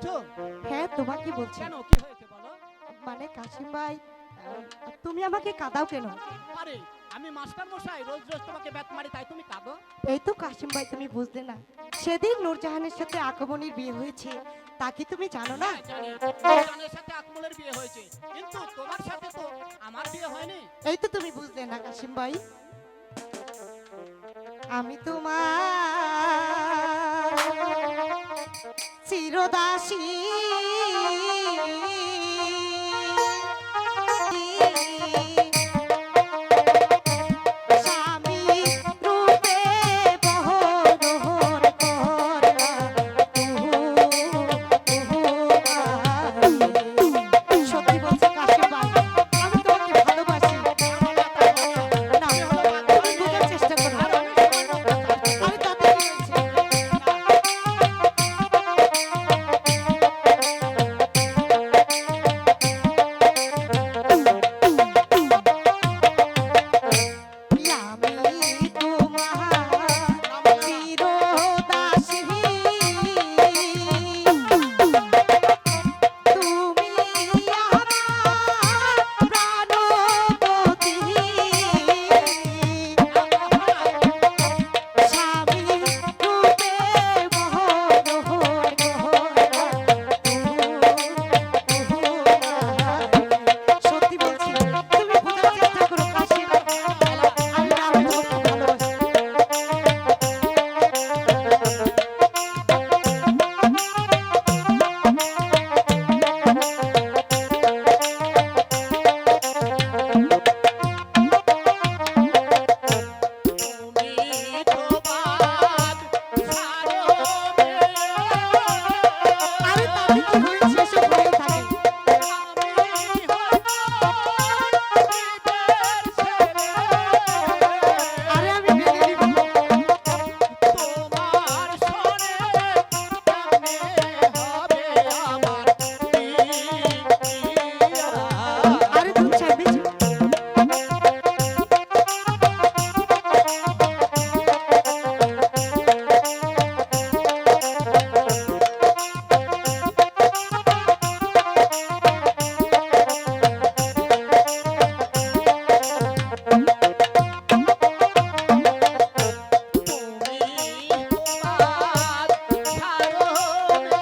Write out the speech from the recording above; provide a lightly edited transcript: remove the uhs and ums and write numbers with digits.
বলছো? হ্যাঁ তোমাকে বলছি। কেন, কি হয়েছে বলো? মানে কাশিম ভাই, তুমি আমাকে কাঁদাও কেন? আরে আমি মাস্টার মশাই, রোজ রোজ তোমাকে ব্যাট মারি, তাই তুমি কাঁদো? এই তো কাশিম ভাই, তুমি বুঝলে না, সেদিন নূরজাহানের সাথে আকমনির বিয়ে হয়েছে, তা কি তুমি জানো না? হ্যাঁ জানি, নূরজাহানের সাথে আকমলের বিয়ে হয়েছে, কিন্তু তোমার সাথে তো আমার বিয়ে হয়নি। এই তো তুমি বুঝলে না কাশিম ভাই, আমি তোমার চিরদাসী। স্বামী রূপে বহন করলা তুহু তুহু আরে। সত্যি বলছি কাশিম ভাই, আমি তোমাকে ভালোবাসি। না, তুমি বোঝার চেষ্টা করো। আর অনেক সময় বলতে চাই। আরে তাতে কি হয়েছে? আমি তোমার চিরদাসী, তুমি আমার প্রাণপতি। স্বামী রূপে মোহন সত্যি বলছি, তুমি বোঝার চেষ্টা করো কাশিম, আমি তোমাকে ভালোবাসি। তুমি তো বাদ ছাড়ো রে, আরে তাতে কি হয়েছে? এসব হয়ে থাকে। আমি হব জীবের ছেলে। আরে আমি মেনে নিব। তোমার সনে কেমনে হবে আমার বিয়া? আরে তুমি চাইবে যে- তুমি তোমার ছাড়ো রে,